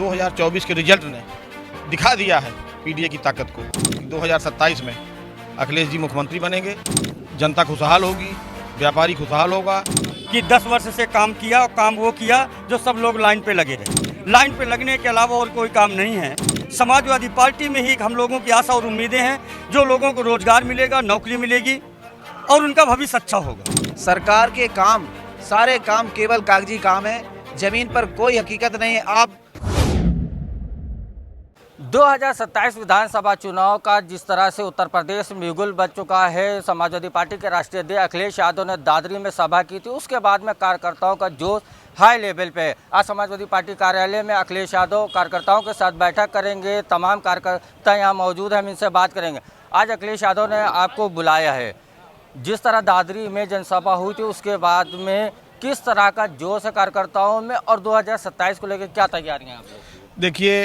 2024 के रिजल्ट ने दिखा दिया है पीडीए की ताकत को। 2027 में अखिलेश जी मुख्यमंत्री बनेंगे, जनता खुशहाल होगी, व्यापारी खुशहाल होगा। कि 10 वर्ष से काम किया और काम वो किया जो सब लोग लाइन पे लगे रहे। लाइन पे लगने के अलावा और कोई काम नहीं है। समाजवादी पार्टी में ही हम लोगों की आशा और उम्मीदें हैं, जो लोगों को रोजगार मिलेगा, नौकरी मिलेगी और उनका भविष्य अच्छा होगा। सरकार के काम, सारे काम केवल कागजी काम है, जमीन पर कोई हकीकत नहीं है। आप 2027 विधानसभा चुनाव का जिस तरह से उत्तर प्रदेश में बिगुल बज चुका है, समाजवादी पार्टी के राष्ट्रीय अध्यक्ष अखिलेश यादव ने दादरी में सभा की थी। उसके बाद में कार्यकर्ताओं का जोश हाई लेवल पे। आज समाजवादी पार्टी कार्यालय में अखिलेश यादव कार्यकर्ताओं के साथ बैठक करेंगे। तमाम कार्यकर्ता यहाँ मौजूद हैं, हम इनसे बात करेंगे। आज अखिलेश यादव ने आपको बुलाया है, जिस तरह दादरी में जनसभा हुई थी उसके बाद में किस तरह का जोश है कार्यकर्ताओं में और 2027 को लेकर क्या तैयारियाँ आप लोग? देखिए,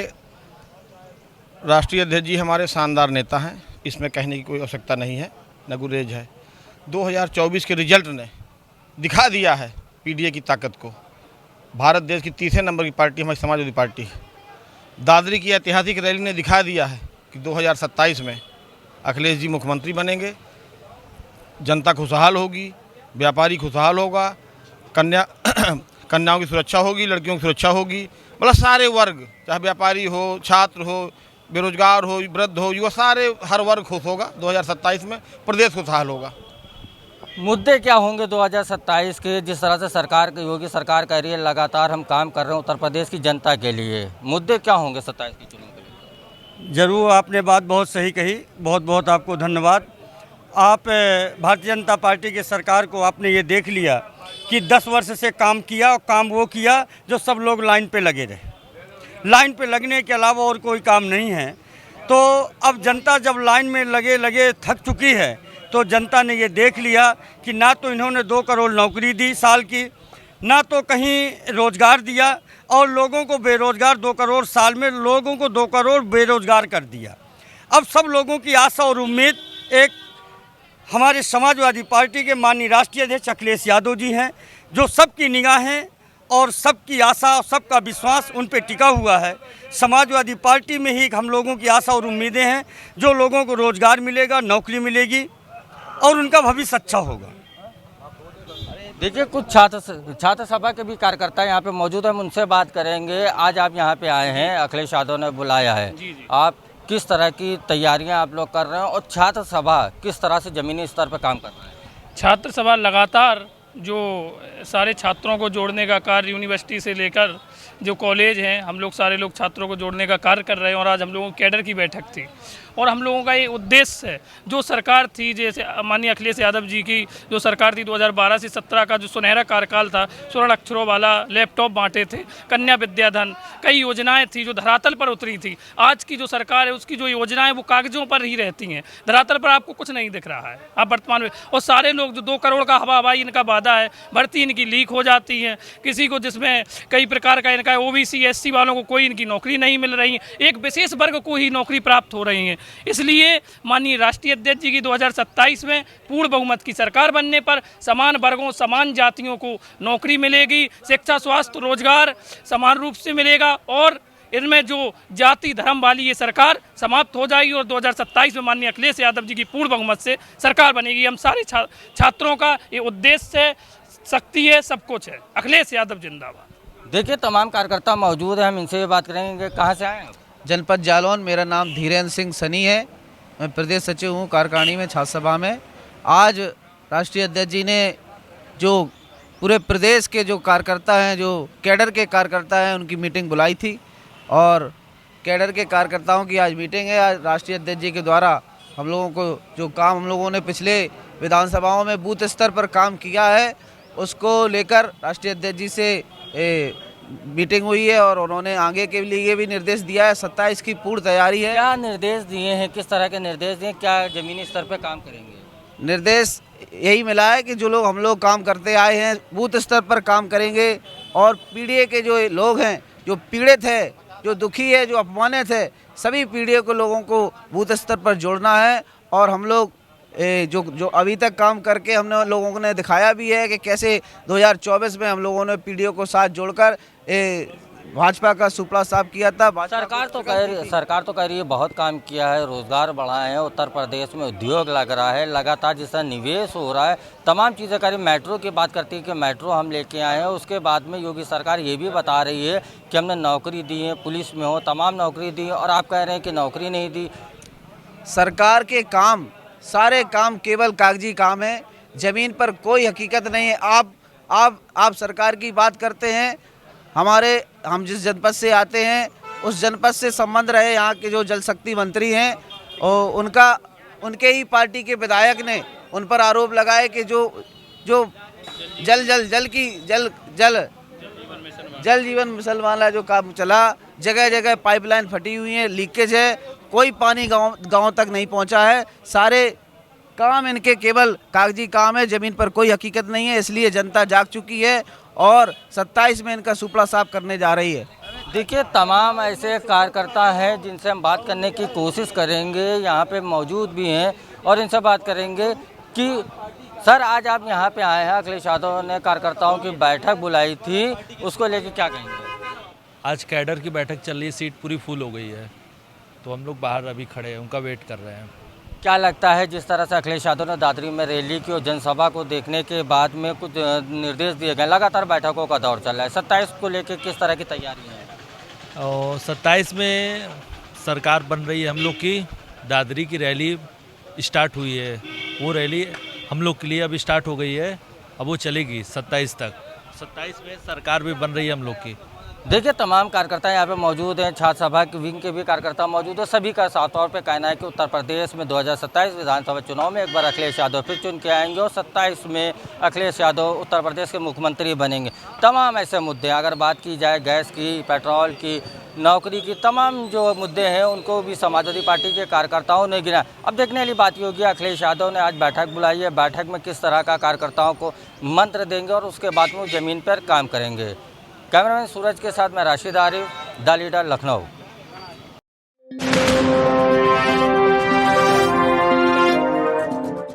राष्ट्रीय अध्यक्ष जी हमारे शानदार नेता हैं, इसमें कहने की कोई आवश्यकता नहीं है, न गुरेज है। 2024 के रिजल्ट ने दिखा दिया है पीडीए की ताकत को। भारत देश की तीसरे नंबर की पार्टी हमारी समाजवादी पार्टी है। दादरी की ऐतिहासिक रैली ने दिखा दिया है कि 2027 में अखिलेश जी मुख्यमंत्री बनेंगे, जनता खुशहाल होगी, व्यापारी खुशहाल होगा, कन्याओं की सुरक्षा होगी, लड़कियों की सुरक्षा होगी। मतलब सारे वर्ग, चाहे व्यापारी हो, छात्र हो, बेरोजगार हो, वृद्ध हो, युवा, सारे हर वर्ग खुश होगा। 2027 में प्रदेश खुशहाल होगा। मुद्दे क्या होंगे 2027 के? जिस तरह से सरकार योगी सरकार कह रही है लगातार हम काम कर रहे हैं उत्तर प्रदेश की जनता के लिए, मुद्दे क्या होंगे 27 के चुनाव के लिए? जरूर, आपने बात बहुत सही कही, बहुत बहुत आपको धन्यवाद। आप भारतीय जनता पार्टी की सरकार को आपने ये देख लिया कि 10 वर्ष से काम किया और काम वो किया जो सब लोग लाइन पे लगे रहे। लाइन पे लगने के अलावा और कोई काम नहीं है। तो अब जनता जब लाइन में लगे थक चुकी है, तो जनता ने ये देख लिया कि ना तो इन्होंने 2 करोड़ नौकरी दी साल की, ना तो कहीं रोज़गार दिया, और लोगों को बेरोज़गार 2 करोड़ साल में लोगों को 2 करोड़ बेरोज़गार कर दिया। अब सब लोगों की आशा और उम्मीद एक हमारे समाजवादी पार्टी के माननीय राष्ट्रीय अध्यक्ष अखिलेश यादव जी हैं, जो सबकी निगाहें और सबकी आशा और सबका विश्वास उन पे टिका हुआ है। समाजवादी पार्टी में ही हम लोगों की आशा और उम्मीदें हैं, जो लोगों को रोज़गार मिलेगा, नौकरी मिलेगी और उनका भविष्य अच्छा होगा। देखिए, कुछ छात्र सभा के भी कार्यकर्ता यहाँ पे मौजूद हैं, हम उनसे बात करेंगे। आज आप यहाँ पे आए हैं, अखिलेश यादव ने बुलाया है। आप किस तरह की तैयारियां आप लोग कर रहे हैं और छात्र सभा किस तरह से ज़मीनी स्तर पर काम कर रहे हैं? छात्र सभा लगातार जो सारे छात्रों को जोड़ने का कार्य, यूनिवर्सिटी से लेकर जो कॉलेज हैं, हम लोग सारे लोग छात्रों को जोड़ने का कार्य कर रहे हैं। और आज हम लोगों की कैडर की बैठक थी और हम लोगों का ये उद्देश्य है, जो सरकार थी, जैसे माननीय अखिलेश यादव जी की जो सरकार थी 2012 से 17 का जो सुनहरा कार्यकाल था, स्वर्ण अक्षरों वाला लैपटॉप बांटे थे, कन्या विद्याधन, कई योजनाएं थी जो धरातल पर उतरी थी। आज की जो सरकार है उसकी जो योजनाएं वो कागजों पर ही रहती हैं, धरातल पर आपको कुछ नहीं दिख रहा है आप वर्तमान में। और सारे लोग जो 2 करोड़ का हवाई इनका वादा है, भर्ती इनकी लीक हो जाती है, किसी को जिसमें कई प्रकार का इनका ओबीसी एससी वालों को कोई इनकी नौकरी नहीं मिल रही, एक विशेष वर्ग को ही नौकरी प्राप्त हो रही है। इसलिए माननीय राष्ट्रीय अध्यक्ष जी की 2027 में पूर्ण बहुमत की सरकार बनने पर समान वर्गों, समान जातियों को नौकरी मिलेगी, शिक्षा, स्वास्थ्य, रोजगार समान रूप से मिलेगा और इनमें जो जाति धर्म वाली ये सरकार समाप्त हो जाएगी और 2027 में माननीय अखिलेश यादव जी की पूर्ण बहुमत से सरकार बनेगी। हम सारे छात्रों का ये उद्देश्य है, शक्ति है, सब कुछ है। अखिलेश यादव जिंदाबाद। देखिए, तमाम कार्यकर्ता मौजूद हैं, हम इनसे बात करेंगे। कहाँ से आए हैं? जनपद जालौन, मेरा नाम धीरेन्द्र सिंह सनी है, मैं प्रदेश सचिव हूँ कारखानी में छात्र सभा में। आज राष्ट्रीय अध्यक्ष जी ने जो पूरे प्रदेश के जो कार्यकर्ता हैं, जो कैडर के कार्यकर्ता हैं, उनकी मीटिंग बुलाई थी और कैडर के कार्यकर्ताओं की आज मीटिंग है। आज राष्ट्रीय अध्यक्ष जी के द्वारा हम लोगों को जो काम हम लोगों ने पिछले विधानसभाओं में बूथ स्तर पर काम किया है, उसको लेकर राष्ट्रीय अध्यक्ष जी से मीटिंग हुई है और उन्होंने आगे के लिए भी निर्देश दिया है। 27 की पूर्ण तैयारी है। क्या निर्देश दिए हैं, किस तरह के निर्देश दिए, क्या ज़मीनी स्तर पर काम करेंगे? निर्देश यही मिला है कि जो लोग हम लोग काम करते आए हैं, बूथ स्तर पर काम करेंगे और पीडीए के जो लोग हैं, जो पीड़ित है, जो दुखी है, जो अपमानित है, सभी पीढ़ियों को लोगों को बूथ स्तर पर जोड़ना है। और हम लोग जो अभी तक काम करके हमने लोगों ने दिखाया भी है कि कैसे 2024 में हम लोगों ने पीढ़ियों को साथ जोड़कर भाजपा का सुपड़ा साफ किया था। सरकार तो कह रही है बहुत काम किया है, रोजगार बढ़ाए हैं, उत्तर प्रदेश में उद्योग लग रहा है, लगातार जिस तरह निवेश हो रहा है, तमाम चीज़ें करी। मेट्रो की बात करती है कि मेट्रो हम लेके आए हैं। उसके बाद में योगी सरकार ये भी बता रही है कि हमने नौकरी दी है, पुलिस में हो तमाम नौकरी दी है, और आप कह रहे हैं कि नौकरी नहीं दी। सरकार के काम, सारे काम केवल कागजी काम है, ज़मीन पर कोई हकीकत नहीं है। आप सरकार की बात करते हैं, हम जिस जनपद से आते हैं उस जनपद से संबंध रहे यहाँ के जो जल शक्ति मंत्री हैं, और उनके ही पार्टी के विधायक ने उन पर आरोप लगाए कि जो जल जीवन मिशन वाला जो काम चला, जगह जगह पाइपलाइन फटी हुई है, लीकेज है, कोई पानी गांव तक नहीं पहुंचा है। सारे काम इनके केवल कागजी काम है, ज़मीन पर कोई हकीकत नहीं है। इसलिए जनता जाग चुकी है और 27 में इनका सुपड़ा साफ करने जा रही है। देखिए, तमाम ऐसे कार्यकर्ता हैं जिनसे हम बात करने की कोशिश करेंगे, यहाँ पे मौजूद भी हैं, और इनसे बात करेंगे कि सर आज आप यहाँ पे आए हैं, अखिलेश यादव ने कार्यकर्ताओं की बैठक बुलाई थी, उसको लेके क्या कहेंगे? आज कैडर की बैठक चल रही है, सीट पूरी फुल हो गई है, तो हम लोग बाहर अभी खड़े हैं, उनका वेट कर रहे हैं। क्या लगता है जिस तरह से अखिलेश यादव ने दादरी में रैली की और जनसभा को देखने के बाद में कुछ निर्देश दिए गए, लगातार बैठकों का दौर चल रहा है, 27 को लेकर किस तरह की तैयारी है? और 27 में सरकार बन रही है हम लोग की। दादरी की रैली स्टार्ट हुई है, वो रैली हम लोग के लिए अब स्टार्ट हो गई है, अब वो चलेगी 27 तक। 27 में सरकार भी बन रही है हम लोग की। देखिए, तमाम कार्यकर्ता यहाँ पे मौजूद हैं, छात्र सभा के विंग के भी कार्यकर्ता मौजूद हैं। सभी का साफ तौर पे कहना है कि उत्तर प्रदेश में 2027 विधानसभा चुनाव में एक बार अखिलेश यादव फिर चुन के आएंगे और 27 में अखिलेश यादव उत्तर प्रदेश के मुख्यमंत्री बनेंगे। तमाम ऐसे मुद्दे, अगर बात की जाए गैस की, पेट्रोल की, नौकरी की, तमाम जो मुद्दे हैं उनको भी समाजवादी पार्टी के कार्यकर्ताओं ने गिना। अब देखने वाली बात ये होगी, अखिलेश यादव ने आज बैठक बुलाई है, बैठक में किस तरह का कार्यकर्ताओं को मंत्र देंगे और उसके बाद में वो ज़मीन पर काम करेंगे। कैमरामैन सूरज के साथ मैं राशिद आरिफ, द लीडर, लखनऊ।